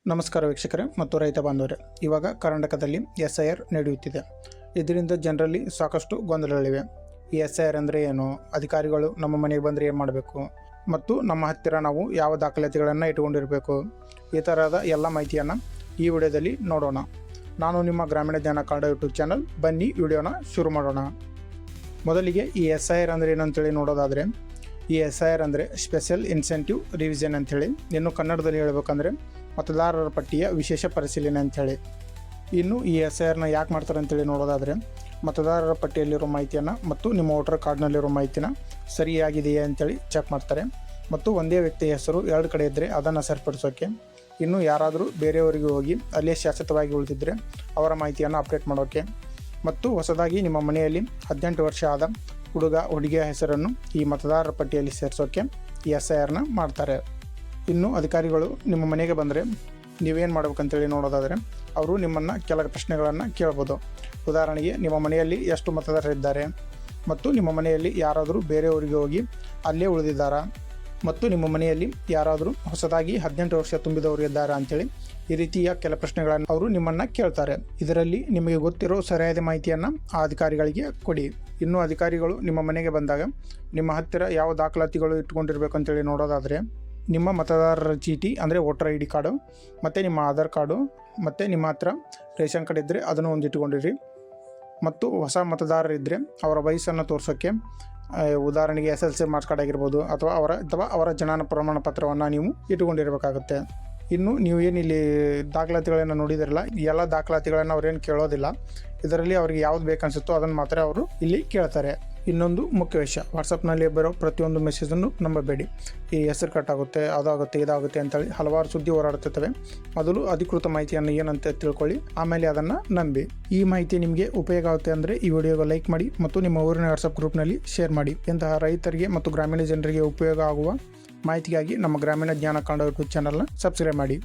ನಮಸ್ಕಾರ ವೀಕ್ಷಕರೇ ಮತ್ತು ರೈತ ಬಾಂಧವರೇ. ಇವಾಗ ಕರ್ನಾಟಕದಲ್ಲಿ SIR ನಡೆಯುತ್ತಿದೆ. ಇದರಿಂದ ಜನರಲ್ಲಿ ಸಾಕಷ್ಟು ಗೊಂದಲಗಳಿವೆ. ಈ SIR ಅಂದರೆ ಏನು, ಅಧಿಕಾರಿಗಳು ನಮ್ಮ ಮನೆಗೆ ಬಂದರೆ ಏನು ಮಾಡಬೇಕು, ಮತ್ತು ನಮ್ಮ ಹತ್ತಿರ ನಾವು ಯಾವ ದಾಖಲಾತಿಗಳನ್ನು ಇಟ್ಟುಕೊಂಡಿರಬೇಕು, ಈ ಥರದ ಎಲ್ಲ ಮಾಹಿತಿಯನ್ನು ಈ ವಿಡಿಯೋದಲ್ಲಿ ನೋಡೋಣ. ನಾನು ನಿಮ್ಮ ಗ್ರಾಮೀಣ ಜ್ಞಾನ ಕನ್ನಡ ಯೂಟ್ಯೂಬ್ ಚಾನಲ್. ಬನ್ನಿ ವಿಡಿಯೋನ ಶುರು ಮಾಡೋಣ. ಮೊದಲಿಗೆ ಈ SIR ಅಂದರೆ ಏನು ಅಂತೇಳಿ ನೋಡೋದಾದರೆ, ಈ SIR ಅಂದರೆ ಸ್ಪೆಷಲ್ ಇನ್ಸೆಂಟಿವ್ ರಿವಿಷನ್ ಅಂಥೇಳಿ, ಇನ್ನು ಕನ್ನಡದಲ್ಲಿ ಹೇಳಬೇಕಂದ್ರೆ ಮತದಾರರ ಪಟ್ಟಿಯ ವಿಶೇಷ ಪರಿಶೀಲನೆ ಅಂಥೇಳಿ. ಇನ್ನು ಈ SIRನ ಯಾಕೆ ಮಾಡ್ತಾರೆ ಅಂತೇಳಿ ನೋಡೋದಾದರೆ, ಮತದಾರರ ಪಟ್ಟಿಯಲ್ಲಿರೋ ಮಾಹಿತಿಯನ್ನು ಮತ್ತು ನಿಮ್ಮ ವೋಟರ್ ಕಾರ್ಡ್ನಲ್ಲಿರೋ ಮಾಹಿತಿನ ಸರಿಯಾಗಿದೆಯೇ ಅಂತೇಳಿ ಚೆಕ್ ಮಾಡ್ತಾರೆ. ಮತ್ತು ಒಂದೇ ವ್ಯಕ್ತಿಯ ಹೆಸರು ಎರಡು ಕಡೆ ಇದ್ದರೆ ಅದನ್ನು ಸರಿಪಡಿಸೋಕ್ಕೆ, ಇನ್ನು ಯಾರಾದರೂ ಬೇರೆಯವರಿಗೆ ಹೋಗಿ ಅಲ್ಲೇ ಶಾಶ್ವತವಾಗಿ ಉಳಿದಿದ್ದರೆ ಅವರ ಮಾಹಿತಿಯನ್ನು ಅಪ್ಡೇಟ್ ಮಾಡೋಕ್ಕೆ, ಮತ್ತು ಹೊಸದಾಗಿ ನಿಮ್ಮ ಮನೆಯಲ್ಲಿ 18 ವರ್ಷ ಆದ ಹುಡುಗ ಹುಡುಗಿಯ ಹೆಸರನ್ನು ಈ ಮತದಾರರ ಪಟ್ಟಿಯಲ್ಲಿ ಸೇರಿಸೋಕ್ಕೆ ಈ SIRನ ಮಾಡ್ತಾರೆ. ಇನ್ನು ಅಧಿಕಾರಿಗಳು ನಿಮ್ಮ ಮನೆಗೆ ಬಂದರೆ ನೀವೇನು ಮಾಡ್ಬೇಕಂತೇಳಿ ನೋಡೋದಾದರೆ, ಅವರು ನಿಮ್ಮನ್ನು ಕೆಲ ಪ್ರಶ್ನೆಗಳನ್ನು ಕೇಳ್ಬೋದು. ಉದಾಹರಣೆಗೆ, ನಿಮ್ಮ ಮನೆಯಲ್ಲಿ ಎಷ್ಟು ಮತದಾರರಿದ್ದಾರೆ, ಮತ್ತು ನಿಮ್ಮ ಮನೆಯಲ್ಲಿ ಯಾರಾದರೂ ಬೇರೆಯವರಿಗೆ ಹೋಗಿ ಅಲ್ಲೇ ಉಳಿದಿದ್ದಾರಾ, ಮತ್ತು ನಿಮ್ಮ ಮನೆಯಲ್ಲಿ ಯಾರಾದರೂ ಹೊಸದಾಗಿ 18 ವರ್ಷ ತುಂಬಿದವರು ಇದ್ದಾರಾ ಅಂಥೇಳಿ ಈ ರೀತಿಯ ಕೆಲ ಪ್ರಶ್ನೆಗಳನ್ನು ಅವರು ನಿಮ್ಮನ್ನು ಕೇಳ್ತಾರೆ. ಇದರಲ್ಲಿ ನಿಮಗೆ ಗೊತ್ತಿರೋ ಸರಿಯಾದ ಮಾಹಿತಿಯನ್ನು ಆ ಅಧಿಕಾರಿಗಳಿಗೆ ಕೊಡಿ. ಇನ್ನು ಅಧಿಕಾರಿಗಳು ನಿಮ್ಮ ಮನೆಗೆ ಬಂದಾಗ ನಿಮ್ಮ ಹತ್ತಿರ ಯಾವ ದಾಖಲಾತಿಗಳು ಇಟ್ಕೊಂಡಿರ್ಬೇಕು ಅಂತೇಳಿ ನೋಡೋದಾದರೆ, ನಿಮ್ಮ ಮತದಾರರ ಚೀಟಿ ಅಂದರೆ ವೋಟರ್ ID ಕಾರ್ಡು, ಮತ್ತು ನಿಮ್ಮ ಆಧಾರ್ ಕಾರ್ಡು, ಮತ್ತು ನಿಮ್ಮ ಹತ್ರ ರೇಷನ್ ಕಾರ್ಡ್ ಇದ್ದರೆ ಅದನ್ನು ಒಂದು ಇಟ್ಕೊಂಡಿರಿ. ಮತ್ತು ಹೊಸ ಮತದಾರರಿದ್ದರೆ ಅವರ ವಯಸ್ಸನ್ನು ತೋರಿಸೋಕ್ಕೆ, ಉದಾಹರಣೆಗೆ SSLC ಮಾರ್ಕ್ಸ್ ಕಾರ್ಡ್ ಆಗಿರ್ಬೋದು, ಅಥವಾ ಅವರ ಜನನ ಪ್ರಮಾಣ ಪತ್ರವನ್ನು ನೀವು ಇಟ್ಟುಕೊಂಡಿರಬೇಕಾಗುತ್ತೆ. ಇನ್ನು ನೀವು ಏನು ಇಲ್ಲಿ ದಾಖಲಾತಿಗಳನ್ನು ನೋಡಿದಿರಲ್ಲ, ಈ ಎಲ್ಲ ದಾಖಲಾತಿಗಳನ್ನು ಅವ್ರೇನು ಕೇಳೋದಿಲ್ಲ. ಇದರಲ್ಲಿ ಅವ್ರಿಗೆ ಯಾವ್ದು ಬೇಕನ್ಸುತ್ತೋ ಅದನ್ನು ಮಾತ್ರ ಅವರು ಇಲ್ಲಿ ಕೇಳ್ತಾರೆ. ಇನ್ನೊಂದು ಮುಖ್ಯ ವಿಷಯ, ವಾಟ್ಸಪ್ನಲ್ಲಿ ಬರೋ ಪ್ರತಿಯೊಂದು ಮೆಸೇಜನ್ನು ನಂಬಬೇಡಿ. ಈ ಹೆಸರು ಕಟ್ಟಾಗುತ್ತೆ, ಅದಾಗುತ್ತೆ, ಇದಾಗುತ್ತೆ ಅಂತೇಳಿ ಹಲವಾರು ಸುದ್ದಿ ಓಡಾಡ್ತಿರ್ತವೆ. ಮೊದಲು ಅಧಿಕೃತ ಮಾಹಿತಿಯನ್ನು ಏನಂತ ತಿಳ್ಕೊಳ್ಳಿ, ಆಮೇಲೆ ಅದನ್ನು ನಂಬಿ. ಈ ಮಾಹಿತಿ ನಿಮಗೆ ಉಪಯೋಗ ಆಗುತ್ತೆ ಅಂದರೆ ಈ ವಿಡಿಯೋಗೆ ಲೈಕ್ ಮಾಡಿ ಮತ್ತು ನಿಮ್ಮ ಊರಿನ ವಾಟ್ಸಪ್ ಗ್ರೂಪ್ನಲ್ಲಿ ಶೇರ್ ಮಾಡಿ. ಇಂತಹ ರೈತರಿಗೆ ಮತ್ತು ಗ್ರಾಮೀಣ ಜನರಿಗೆ ಉಪಯೋಗ ಆಗುವ ಮಾಹಿತಿಗಾಗಿ ನಮ್ಮ ಗ್ರಾಮೀಣ ಜ್ಞಾನ ಕನ್ನಡ ಯೂಟ್ಯೂಬ್ ಚಾನಲ್ನ ಸಬ್ಸ್ಕ್ರೈಬ್ ಮಾಡಿ.